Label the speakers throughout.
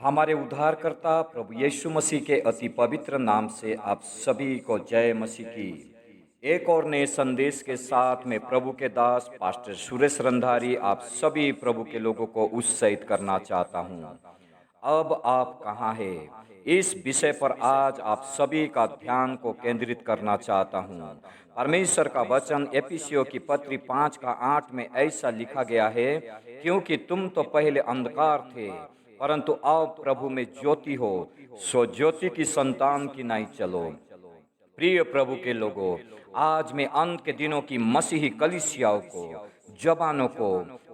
Speaker 1: हमारे उद्धारकर्ता प्रभु यीशु मसीह के अति पवित्र नाम से आप सभी को जय मसीह की। एक और नए संदेश के साथ में प्रभु के दास पास्टर सुरेश रंधारी आप सभी प्रभु के लोगों को उत्साहित करना चाहता हूं। अब आप कहाँ हैं, इस विषय पर आज आप सभी का ध्यान को केंद्रित करना चाहता हूं। परमेश्वर का वचन एफिसियों की पत्री 5:8 में ऐसा लिखा गया है, क्योंकि तुम तो पहले अंधकार थे परंतु अब प्रभु में ज्योति हो, सो ज्योति की संतान की नाई चलो। प्रिय प्रभु के लोगों, आज मैं अंत के दिनों की मसीही कलीसियाओं को, जवानों को,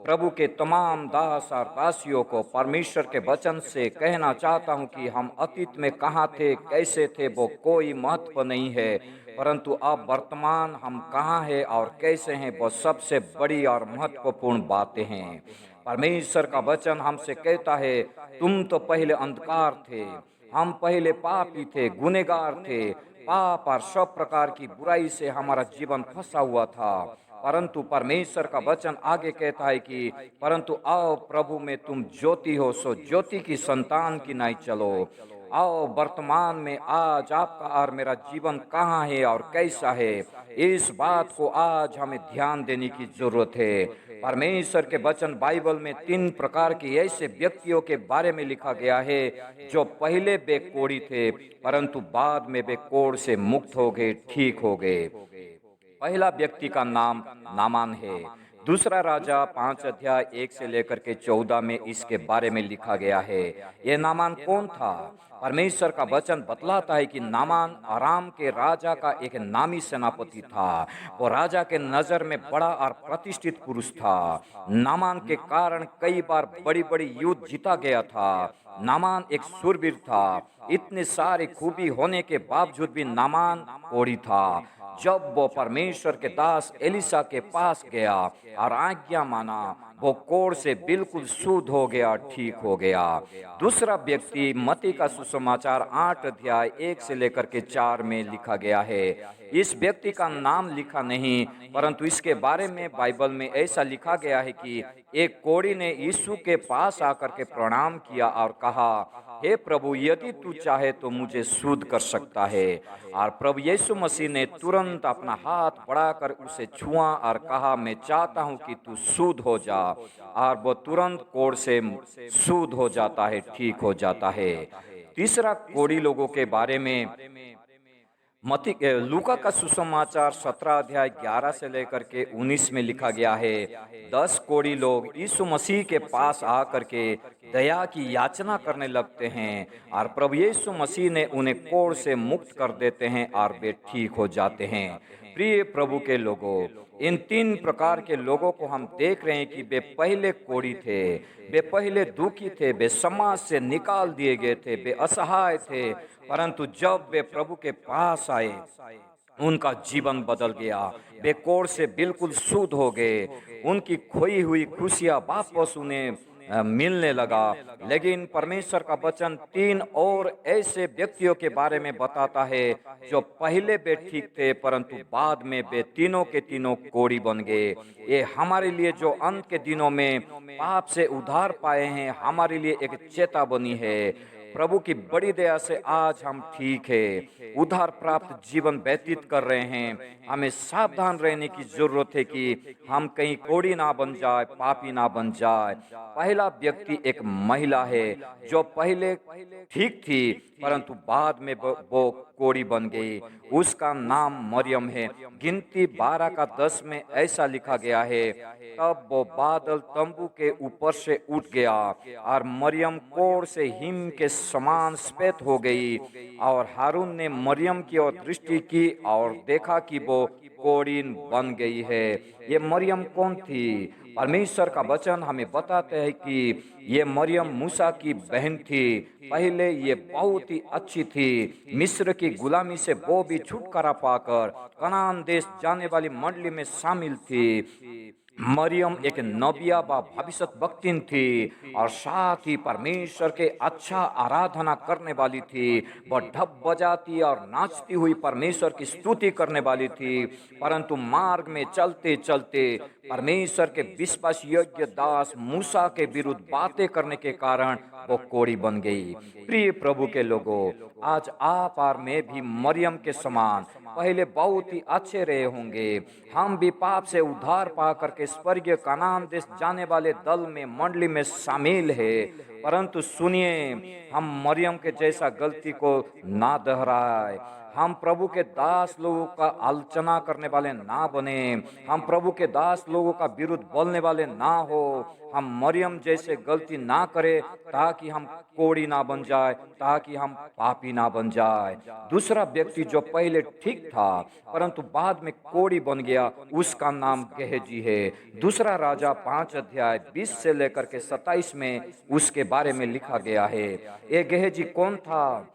Speaker 1: प्रभु के तमाम दास और दासियों को परमेश्वर के वचन से कहना चाहता हूं कि हम अतीत में कहाँ थे, कैसे थे, वो कोई महत्व नहीं है, परंतु अब वर्तमान हम कहाँ हैं और कैसे हैं, वो सबसे बड़ी और महत्वपूर्ण बातें हैं। परमेश्वर का वचन हमसे कहता है, तुम तो पहले अंधकार थे, हम पहले पापी थे, गुनहगार थे, पाप और सब प्रकार की बुराई से हमारा जीवन फंसा हुआ था। परंतु परमेश्वर का वचन आगे कहता है कि परंतु आओ प्रभु में तुम ज्योति हो, सो ज्योति की संतान की नाई चलो। आओ वर्तमान में आज आपका और मेरा जीवन कहाँ है और कैसा है, इस बात को आज हमें ध्यान देने की जरूरत है। परमेश्वर के वचन बाइबल में 3 प्रकार के ऐसे व्यक्तियों के बारे में लिखा गया है जो पहले वे कोढ़ी थे परंतु बाद में वे कोढ़ से मुक्त हो गए, ठीक हो गए। पहला व्यक्ति का नाम नामान है। दूसरा राजा 5 अध्याय 1 से लेकर के 14 में इसके बारे में लिखा गया है। यह नामान कौन था? परमेश्वर का वचन बतलाता है कि नामान आराम के राजा का एक नामी सेनापति था। वो राजा के नजर में बड़ा और प्रतिष्ठित पुरुष था। नामान के कारण कई बार बड़ी बड़ी युद्ध जीता गया था। नामान एक शूरवीर था। इतने सारे खूबी होने के बावजूद भी नामान कोढ़ी था। जब वो परमेश्वर के दास एलिशा के पास गया और आज्ञा माना, वो कोढ़ से बिल्कुल शुद्ध हो गया, ठीक हो गया। दूसरा व्यक्ति मत्ती का सुसमाचार 8 अध्याय 1 से लेकर के 4 में लिखा गया है। इस व्यक्ति का नाम लिखा नहीं, परंतु इसके बारे में बाइबल में ऐसा लिखा गया है कि एक कोढ़ी ने यीशु के पास आकर के प्रणाम किया और कहा, हे प्रभु, यदि तू चाहे तो मुझे शुद्ध कर सकता है। और प्रभु यीशु मसीह ने तुरंत अपना हाथ बढ़ाकर उसे छुआ और कहा, मैं चाहता हूं कि तू शुद्ध हो जा। और वो तुरंत कोढ़ से शुद्ध हो जाता है, ठीक हो जाता है। तीसरा कोढ़ी लोगों के बारे में मती लूका का सुसमाचार 17 अध्याय 11 से लेकर के 19 में लिखा गया है। 10 कोढ़ी लोग यीशु मसीह के पास आकर के दया की याचना करने लगते हैं और प्रभु यीशु मसीह ने उन्हें कोढ़ से मुक्त कर देते हैं और वे ठीक हो जाते हैं। प्रिय प्रभु के लोगों, इन 3 प्रकार के लोगों को हम देख रहे हैं कि वे पहले कोढ़ी थे, वे पहले दुखी थे, वे समाज से निकाल दिए गए थे, वे असहाय थे, परंतु जब वे प्रभु के पास आए उनका जीवन बदल गया। वे कोढ़ से बिल्कुल शुद्ध हो गए। उनकी खोई हुई खुशियां वापस उन्हें मिलने लगा। लेकिन परमेश्वर का वचन 3 और ऐसे व्यक्तियों के बारे में बताता है जो पहले वे ठीक थे परंतु बाद में वे तीनों के तीनों कोढ़ी बन गए। ये हमारे लिए जो अंत के दिनों में पाप से उद्धार पाए हैं, हमारे लिए एक चेतावनी है। प्रभु की बड़ी दया से आज हम ठीक है, उद्धार प्राप्त जीवन व्यतीत कर रहे हैं। हमें सावधान रहने की जरूरत है कि हम कहीं कोढ़ी ना बन जाए, पापी ना बन जाए। पहला व्यक्ति एक महिला है जो पहले ठीक थी परंतु बाद में वो कोढ़ी बन गई। उसका नाम मरियम है। गिनती 12 का 10 में ऐसा लिखा गया है, तब वो बादल तंबू के ऊपर से उठ गया और मरियम कोढ़ से हिम के समान श्वेत हो गई। और हारून ने मरियम की ओर दृष्टि की और देखा कि वो कोढ़ीन बन गई है। ये मरियम कौन थी? परमेश्वर का वचन हमें बताते हैं कि ये मरियम मूसा की बहन थी। पहले ये बहुत ही अच्छी थी। मिस्र की गुलामी से वो भी छुटकारा पाकर कनान देश जाने वाली मंडली में शामिल थी। मरियम एक नबिया व भविष्यवक्तिन थी और साथ ही परमेश्वर के अच्छा आराधना करने वाली थी। वह ढप बजाती और नाचती हुई परमेश्वर की स्तुति करने वाली थी। परंतु मार्ग में चलते चलते परमेश्वर के विश्वास योग्य दास मूसा के विरुद्ध बातें करने के कारण वो कोड़ी बन गई। प्रिय प्रभु के लोगों, आज आप और मैं भी मरियम के समान पहले बहुत ही अच्छे रहे होंगे। हम भी पाप से उद्धार पा करके स्वर्गीय कनान देश जाने वाले दल में मंडली में शामिल है। परंतु सुनिए, हम मरियम के जैसा गलती को ना दोहराए। हम प्रभु के दास लोगों का आलोचना करने वाले ना बने। हम प्रभु के दास लोगों का विरुद्ध बोलने वाले ना हो। हम मरियम जैसे गलती ना करें ताकि हम कोड़ी ना बन जाए, ताकि हम पापी ना बन जाए। दूसरा व्यक्ति जो पहले ठीक था परंतु बाद में कोड़ी बन गया, उसका नाम गेहजी है। दूसरा राजा 5 अध्याय 20 से लेकर के 27 में उसके बारे में लिखा गया है। ये गेहजी कौन था?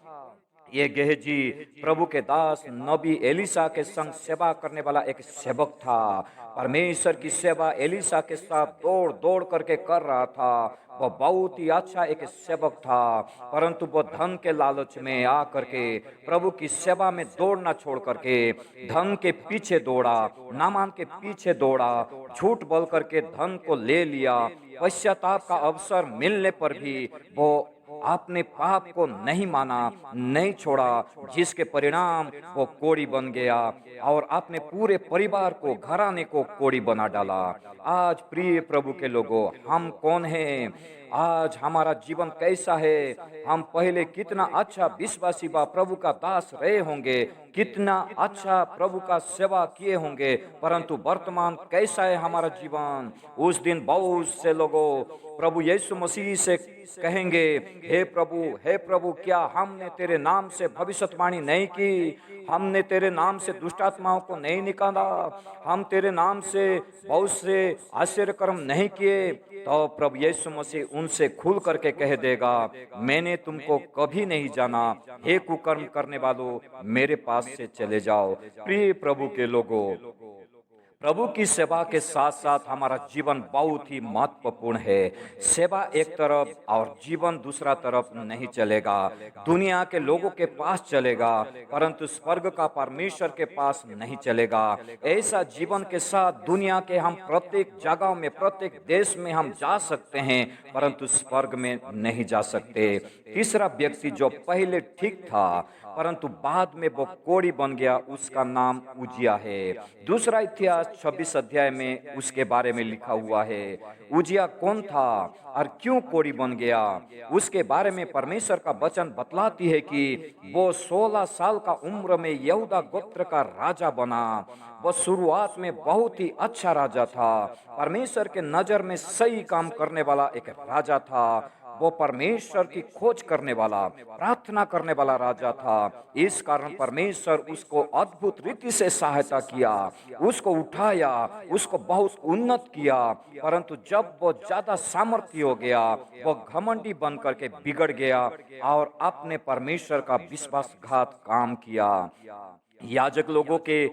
Speaker 1: ये गेहजी प्रभु के दास नबी एलिसा के संग सेवा करने वाला एक सेवक था। परमेश्वर की सेवा एलिसा के साथ दौड़ दौड़ करके कर रहा था। वह बहुत ही अच्छा एक सेवक था, परंतु वह धन के लालच में आकर के प्रभु की सेवा में दौड़ना छोड़ करके धन के पीछे दौड़ा, नामान के पीछे दौड़ा, झूठ बोल करके धन को ले लिया। पश्चाताप का अवसर मिलने पर भी वो आपने पाप को नहीं माना, नहीं छोड़ा, जिसके परिणाम वो कोड़ी बन गया और अपने पूरे परिवार को, घराने को कोड़ी बना डाला। आज प्रिय प्रभु के लोगों, हम कौन हैं? आज हमारा जीवन कैसा है? हम पहले कितना अच्छा विश्वासी व प्रभु का दास रहे होंगे, कितना अच्छा प्रभु का सेवा किए होंगे, परंतु वर्तमान कैसा है हमारा जीवन? उस दिन बहुत से लोगों प्रभु यीशु मसीह से कहेंगे, हे प्रभु, क्या हमने तेरे नाम से भविष्यवाणी नहीं की? हमने तेरे नाम से दुष्ट आत्माओं को नहीं निकाला? हम तेरे नाम से बहुत से आश्चर्य कर्म नहीं किए? तो प्रभु यीशु मसीह उनसे खुल करके कह देगा, मैंने तुमको कभी नहीं जाना, हे कुकर्म करने वालों, मेरे पास से चले जाओ। प्रिय प्रभु के लोगों, प्रभु की सेवा के साथ साथ हमारा जीवन बहुत ही महत्वपूर्ण है। सेवा एक तरफ और जीवन दूसरा तरफ नहीं चलेगा। दुनिया के लोगों के पास चलेगा परंतु स्वर्ग का परमेश्वर के पास नहीं चलेगा। ऐसा जीवन के साथ दुनिया के हम प्रत्येक जगह में, प्रत्येक देश में हम जा सकते हैं परंतु स्वर्ग में नहीं जा सकते। तीसरा व्यक्ति जो पहले ठीक था परंतु बाद में वो कोड़ी बन गया, उसका नाम उजिया है। दूसरा इतिहास 26 अध्याय में उसके बारे में लिखा हुआ है। उजिया कौन था और क्यों कोड़ी बन गया? उसके बारे में परमेश्वर का वचन बतलाती है कि वो 16 साल का उम्र में यहूदा गोत्र का राजा बना। वह शुरुआत में बहुत ही अच्छा राजा था, परमेश्वर के नजर में सही काम करने वाला एक राजा था। वो परमेश्वर की खोज करने वाला, प्रार्थना करने वाला राजा था। इस कारण परमेश्वर उसको अद्भुत रीति से सहायता किया, उसको उठाया, उसको बहुत उन्नत किया। परंतु जब वो ज्यादा सामर्थ्य हो गया, वो घमंडी बन करके बिगड़ गया और अपने परमेश्वर का विश्वासघात काम किया। याजक लोगों के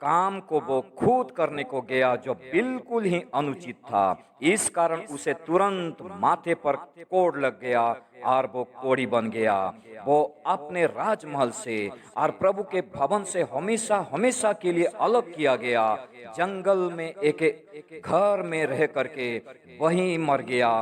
Speaker 1: काम को वो खुद करने को गया जो बिल्कुल ही अनुचित था। इस कारण उसे तुरंत माथे पर कोड़ लग गया और वो कोड़ी बन गया। वो अपने राजमहल से और प्रभु के भवन से हमेशा हमेशा के लिए अलग किया गया। जंगल में एक घर में रह करके वहीं मर गया।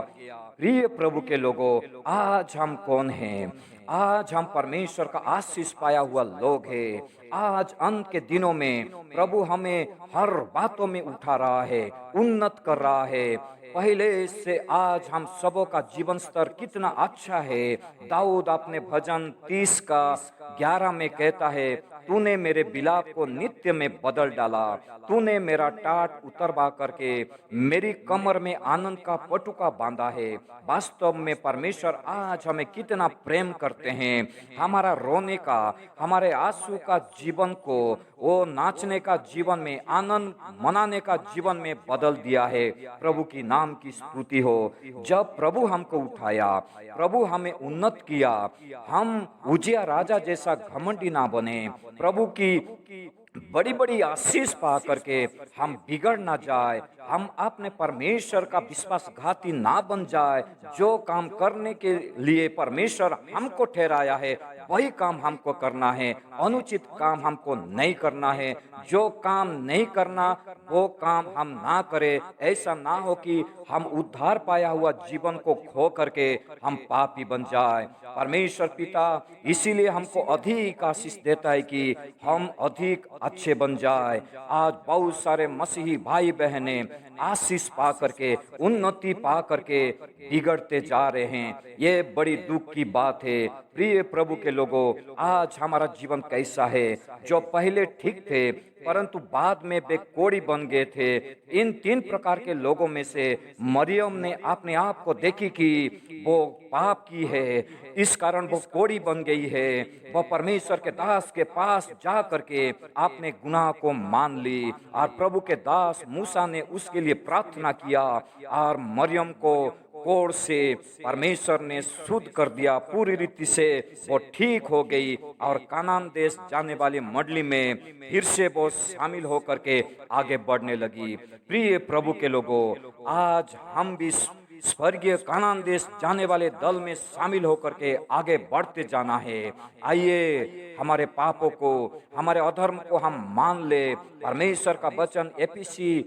Speaker 1: प्रिय प्रभु के लोगों, आज हम कौन हैं? आज हम परमेश्वर का आशीष पाया हुआ लोग हैं। आज अंत के दिनों में प्रभु हमें हर बातों में उठा रहा है, उन्नत कर रहा है। पहले से आज हम सबों का जीवन स्तर कितना अच्छा है। दाऊद अपने भजन 30 का 11 में कहता है, तूने मेरे विलाप को नित्य में बदल डाला, तूने मेरा टाट उतरवा करके मेरी कमर में आनंद का पटुका बांधा है। वास्तव में परमेश्वर आज हमें कितना प्रेम करते हैं। हमारा रोने का, हमारे आंसू का जीवन को वो नाचने का जीवन में, आनंद मनाने का जीवन में बदल दिया है। प्रभु की नाम की स्तुति हो। जब प्रभु हमको उठाया, प्रभु हमें उन्नत किया, हम उजिया राजा जैसा घमंडी ना बने। प्रभु की बड़ी बड़ी आशीष पा करके हम बिगड़ ना जाए, हम अपने परमेश्वर का विश्वासघाती ना बन जाए। जो काम करने के लिए परमेश्वर हमको ठहराया है वही काम हमको करना है, अनुचित काम हमको नहीं करना है। जो काम नहीं करना वो काम हम ना करें। ऐसा ना हो कि हम उद्धार पाया हुआ जीवन को खो करके हम पापी बन जाए। परमेश्वर पिता इसीलिए हमको अधिक आशीष देता है कि हम अधिक अच्छे बन जाए। आज बहुत सारे मसीही भाई बहने आशीष पा करके, उन्नति पा करके बिगड़ते जा रहे हैं। ये बड़ी दुख की बात है। प्रिय प्रभु के लोगों, आज हमारा जीवन कैसा है? जो पहले ठीक थे परंतु बाद में वे कोढ़ी बन गए थे। इन तीन प्रकार के लोगों में से मरियम ने अपने आप को देखी कि वो पाप की है, इस कारण वो कोढ़ी बन गई है। वह परमेश्वर के दास के पास जा करके अपने गुनाह को मान ली और प्रभु के दास मूसा ने उसके लिए प्रार्थना किया और मरियम को कोढ़ से परमेश्वर ने शुद्ध कर दिया। पूरी रीति से वो ठीक हो गई और कानान देश जाने वाली मंडली में फिर से वो शामिल होकर के आगे बढ़ने लगी। प्रिय प्रभु के लोगों, आज हम भी स्वर्गीय कानान देश जाने वाले दल में शामिल होकर के आगे बढ़ते जाना है। आइए हमारे पापों को, हमारे अधर्म को हम मान ले। परमेश्वर का वचन एफिसी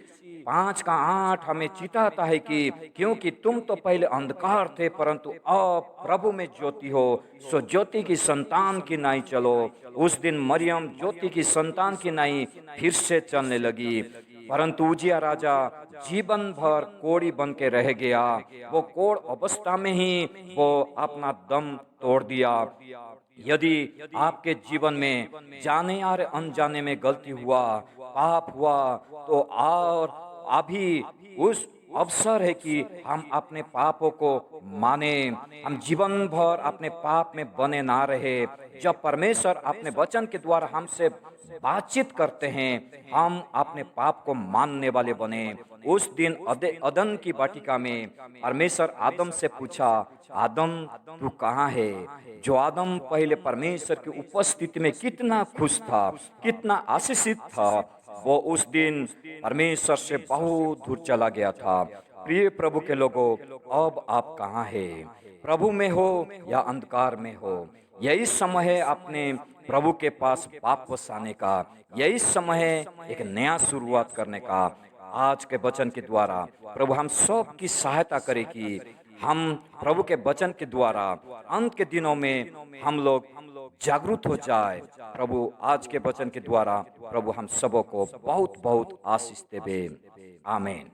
Speaker 1: 5:8 हमें चिताता है कि क्योंकि तुम तो पहले अंधकार थे परंतु अब प्रभु में ज्योति हो, सो ज्योति की संतान की नाई चलो। उस दिन मरियम ज्योति की संतान की नाई फिर से चलने लगी, परंतु उजिया राजा जीवन भर कोढ़ी बन के रह गया। वो कोढ़ अवस्था में ही वो अपना दम तोड़ दिया। यदि आपके जीवन में जाने और अनजाने में गलती हुआ, पाप हुआ, तो और अभी उस अवसर है कि हम अपने पापों को माने, हम जीवन भर अपने पाप में बने ना रहे। जब परमेश्वर अपने वचन के द्वारा हमसे बातचीत करते हैं, हम अपने पाप को मानने वाले बने। उस दिन अदन की वाटिका में परमेश्वर आदम से पूछा, आदम तू कहाँ है? जो आदम पहले परमेश्वर की उपस्थिति में कितना खुश था, कितना आशीषित था, वो उस दिन परमेश्वर से बहुत दूर चला गया था। प्रिय प्रभु के लोगों, अब आप कहाँ हैं? प्रभु में हो या अंधकार में हो? यही समय है अपने प्रभु के पास वापस आने का। यही समय है एक नया शुरुआत करने का। आज के वचन के द्वारा प्रभु हम सब की सहायता करे कि हम प्रभु के वचन के द्वारा अंत के दिनों में हम लोग जागरूक हो जाए। प्रभु आज के वचन के द्वारा प्रभु हम सबों को बहुत बहुत आशीष देवे। आमीन।